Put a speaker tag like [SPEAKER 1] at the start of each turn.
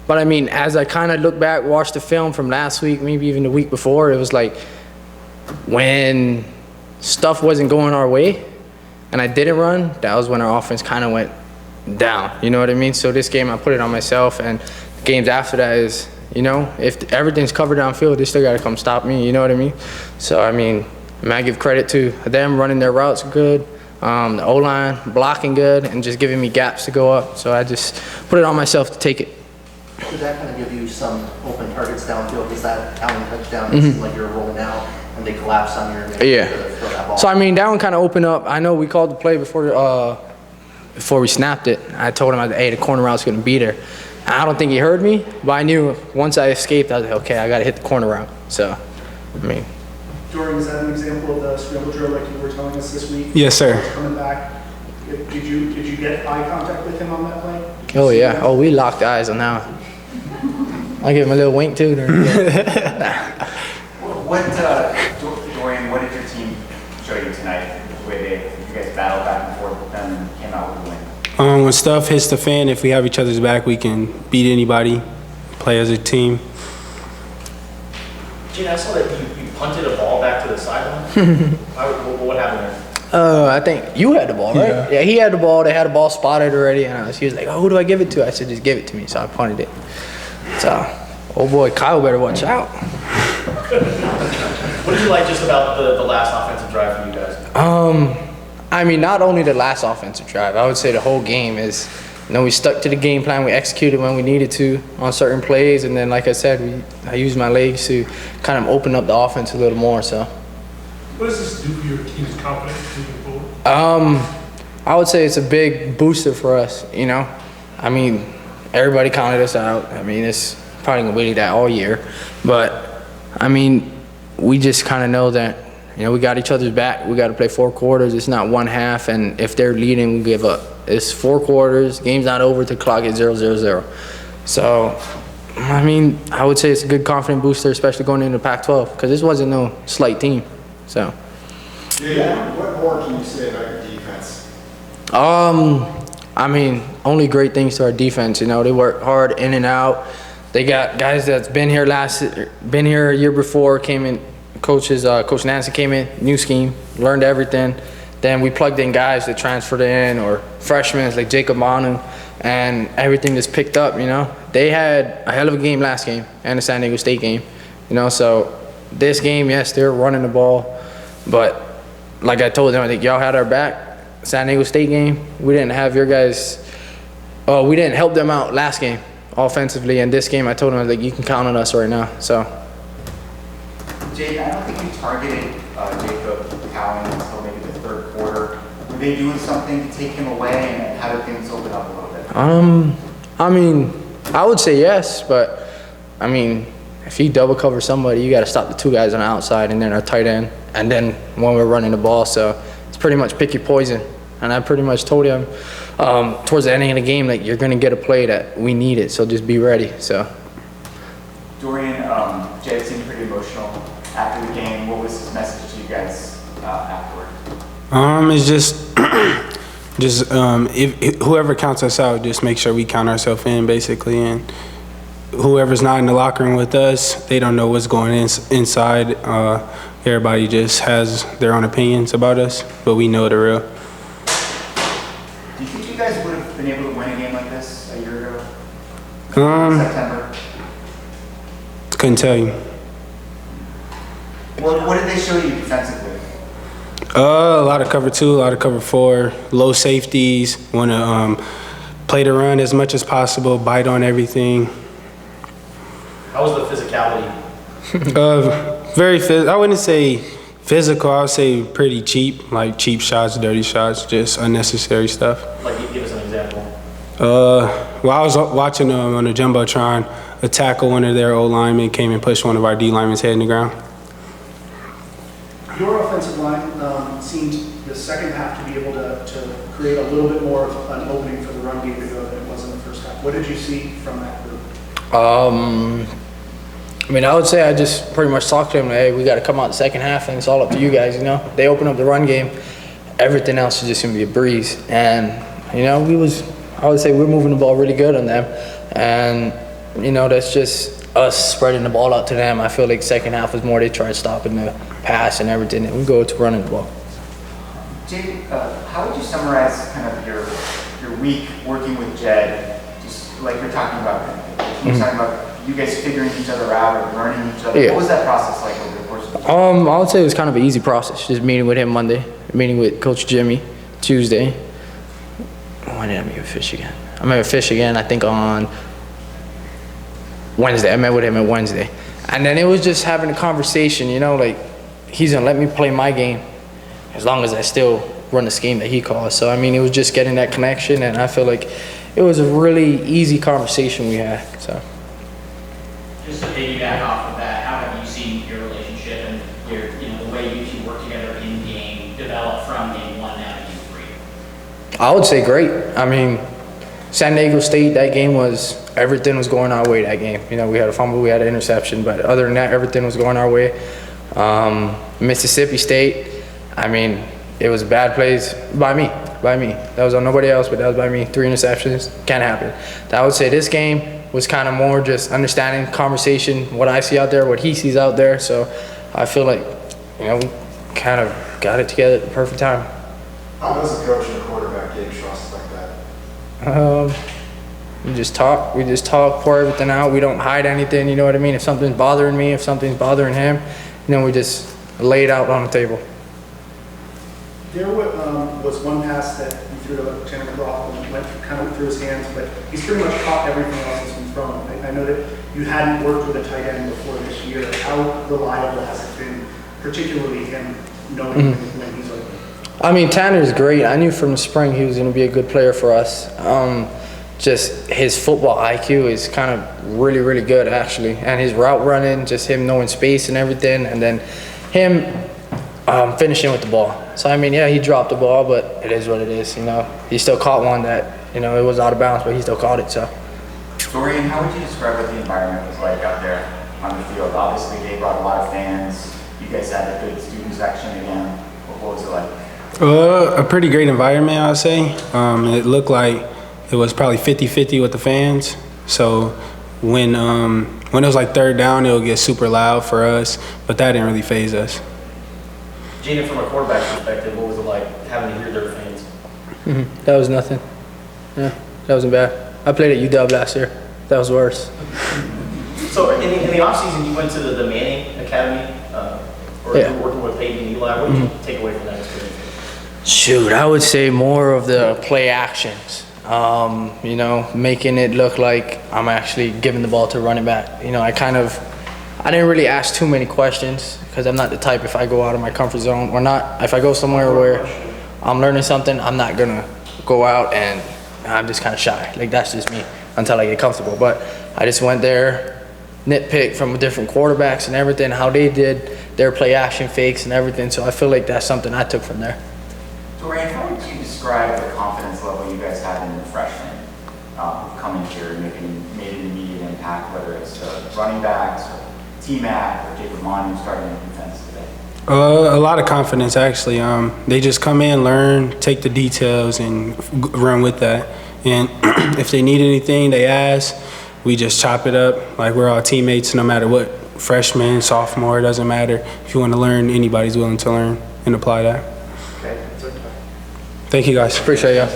[SPEAKER 1] But I mean, as I kind of look back, watched the film from last week, maybe even the week before, it was like when stuff wasn't going our way and I didn't run, that was when our offense kind of went down. You know what I mean? So this game, I put it on myself, and games after that is, you know, if everything's covered downfield, they still got to come stop me. You know what I mean? So, I mean, I give credit to them running their routes good, the O-line blocking good, and just giving me gaps to go up. So I just put it on myself to take it.
[SPEAKER 2] Does that kind of give you some open targets downfield? Is that counting touchdown? It seemed like you're rolling out and they collapse on your throw that ball.
[SPEAKER 1] So I mean, that one kind of opened up. I know we called the play before we snapped it. I told him, hey, the corner route's going to be there. I don't think he heard me, but I knew once I escaped, I was like, okay, I got to hit the corner route. So, I mean.
[SPEAKER 3] Dorian, is that an example of the scramble drill like you were telling us this week?
[SPEAKER 4] Yes, sir.
[SPEAKER 3] Coming back, did you get eye contact with him on that play?
[SPEAKER 1] Oh, yeah. Oh, we locked eyes on that one. I give him a little wink, too.
[SPEAKER 5] Dorian, what did your team show you tonight? The way you guys battled back and forth with them and came out with a win?
[SPEAKER 4] When stuff hits the fan, if we have each other's back, we can beat anybody, play as a team.
[SPEAKER 6] Gene, I saw that you punted a ball back to the sideline. What happened there?
[SPEAKER 1] I think you had the ball, right? Yeah, he had the ball. They had the ball spotted already, and he was like, oh, who do I give it to? I said, just give it to me. So I punted it. So, oh boy, Kyle better watch out.
[SPEAKER 6] What did you like just about the last offensive drive for you guys?
[SPEAKER 1] I mean, not only the last offensive drive, I would say the whole game is, you know, we stuck to the game plan. We executed when we needed to on certain plays, and then, like I said, I used my legs to kind of open up the offense a little more. So,
[SPEAKER 3] what does this do for your team's confidence moving forward?
[SPEAKER 1] I would say it's a big booster for us. You know, I mean, everybody counted us out. I mean, it's probably gonna be that all year, but I mean, we just kind of know that, you know, we got each other's back. We got to play 4 quarters. It's not one half, and if they're leading, we give up. It's 4 quarters. Game's not over till clock is 0-0-0. So, I mean, I would say it's a good confident booster, especially going into Pac-12, because this wasn't no slight team. So.
[SPEAKER 7] Yeah. What more can you say about your defense?
[SPEAKER 1] I mean, only great things to our defense. You know, they work hard in and out. They got guys that's been here a year before, came in. Coach Nancy came in, new scheme, learned everything. Then we plugged in guys that transferred in, or freshmen like Jacob Manu, and everything just picked up. You know, they had a hell of a game last game and the San Diego State game. You know, so this game, yes, they're running the ball, but like I told them, I think y'all had our back. San Diego State game, we didn't have your guys. We didn't help them out last game offensively, and this game I told them, I was like, you can count on us right now. So.
[SPEAKER 5] Jayden, I don't think you targeted Jacob Cowan until maybe the 3rd quarter. Were they doing something to take him away, and how did things open up a little bit?
[SPEAKER 1] I mean, I would say yes, but I mean, if you double cover somebody, you got to stop the 2 guys on the outside and then our tight end, and then when we're running the ball. So it's pretty much pick your poison. And I pretty much told him towards the ending of the game, like, you're going to get a play that we needed, so just be ready. So.
[SPEAKER 5] Dorian, Jay seemed pretty emotional after the game. What was his message to you guys afterward?
[SPEAKER 4] It's just if whoever counts us out, just make sure we count ourselves in, basically, and whoever's not in the locker room with us, they don't know what's going inside. Everybody just has their own opinions about us, but we know the real.
[SPEAKER 5] Do you think you guys would have been able to win a game like this a year ago? September?
[SPEAKER 4] Couldn't tell you.
[SPEAKER 5] What did they show you defensively?
[SPEAKER 4] A lot of cover 2, a lot of cover 4, low safeties. Want to play the run as much as possible, bite on everything.
[SPEAKER 6] How was the physicality?
[SPEAKER 4] I wouldn't say physical. I would say pretty cheap, like cheap shots, dirty shots, just unnecessary stuff.
[SPEAKER 6] Like, give us an example.
[SPEAKER 4] Well, I was watching them on the jumbotron. A tackle, one of their old linemen came and pushed one of our D linemen's head in the ground.
[SPEAKER 3] Your offensive line seemed the second half to be able to create a little bit more of an opening for the run game to go than it was in the first half. What did you see from that group?
[SPEAKER 1] I mean, I would say I just pretty much talked to them, like, hey, we got to come out the second half, and it's all up to you guys, you know. They open up the run game. Everything else is just going to be a breeze. And, you know, I would say we're moving the ball really good on them. And you know, that's just us spreading the ball out to them. I feel like second half was more they tried stopping the pass and everything, and we go to running the ball.
[SPEAKER 5] Jay, how would you summarize kind of your week working with Jed? Just like you're talking about, you're talking about you guys figuring each other out or learning each other.
[SPEAKER 1] Yeah.
[SPEAKER 5] What was that process like over the course of the week?
[SPEAKER 1] I would say it was kind of an easy process. Just meeting with him Monday, meeting with Coach Jimmy Tuesday. When did I meet with Fish again? I met with Fish again, I think on Wednesday. I met with him on Wednesday. And then it was just having a conversation, you know, like he's gonna let me play my game as long as I still run the scheme that he calls. So, I mean, it was just getting that connection, and I feel like it was a really easy conversation we had, so.
[SPEAKER 8] Just to piggyback off of that, how have you seen your relationship and your, the way you two work together in game develop from game 1 now to game 3?
[SPEAKER 1] I would say great. I mean, San Diego State, that game was, everything was going our way that game. You know, we had a fumble, we had an interception, but other than that, everything was going our way. Mississippi State, I mean, it was bad plays by me. That was on nobody else, but that was by me. 3 interceptions, can't happen. I would say this game was kind of more just understanding, conversation, what I see out there, what he sees out there. So I feel like, we kind of got it together at the perfect time.
[SPEAKER 7] How does a coach and a quarterback gain trust like that?
[SPEAKER 1] We just talk, pour everything out. We don't hide anything, you know what I mean? If something's bothering me, if something's bothering him, we just lay it out on the table.
[SPEAKER 3] There was one pass that he threw to Chandler Croft and went kind of through his hands, but he's pretty much caught everything else that's been thrown. I know that you hadn't worked with a tight end before this year. How reliable has it been, particularly him knowing when he's open?
[SPEAKER 1] I mean, Tanner's great. I knew from the spring he was going to be a good player for us. Just his football IQ is kind of really, really good, actually. And his route running, just him knowing space and everything. And then him finishing with the ball. So, I mean, yeah, he dropped the ball, but it is what it is, He still caught one that, it was out of bounds, but he still caught it, so.
[SPEAKER 5] Dorian, how would you describe what the environment was like out there on the field? Obviously, they brought a lot of fans. You guys had a good student section again. What was it like?
[SPEAKER 4] A pretty great environment, I'd say. It looked like it was probably 50-50 with the fans. So when it was like third down, it would get super loud for us, but that didn't really faze us.
[SPEAKER 6] Jayden, from a quarterback perspective, what was it like having to hear their fans?
[SPEAKER 1] That was nothing. Yeah, that wasn't bad. I played at UW last year. That was worse.
[SPEAKER 6] So in the offseason, you went to the Manning Academy, or you were working with Peyton and Eli. What did you take away from that experience?
[SPEAKER 1] Shoot, I would say more of the play actions. Making it look like I'm actually giving the ball to a running back. I didn't really ask too many questions because I'm not the type, if I go out of my comfort zone or not, if I go somewhere where I'm learning something, I'm not gonna go out and I'm just kind of shy. Like, that's just me until I get comfortable. But I just went there, nitpicked from different quarterbacks and everything, how they did their play action fakes and everything. So I feel like that's something I took from there.
[SPEAKER 5] Dorian, how would you describe the confidence level you guys had in the freshmen coming here and made an immediate impact, whether it's the running backs or T-Mac or Jacob Manu starting in defense today?
[SPEAKER 4] A lot of confidence, actually. They just come in, learn, take the details, and run with that. And if they need anything, they ask. We just chop it up. Like, we're all teammates no matter what. Freshman, sophomore, it doesn't matter. If you want to learn, anybody's willing to learn and apply that.
[SPEAKER 5] Okay.
[SPEAKER 4] Thank you, guys.
[SPEAKER 1] Appreciate you.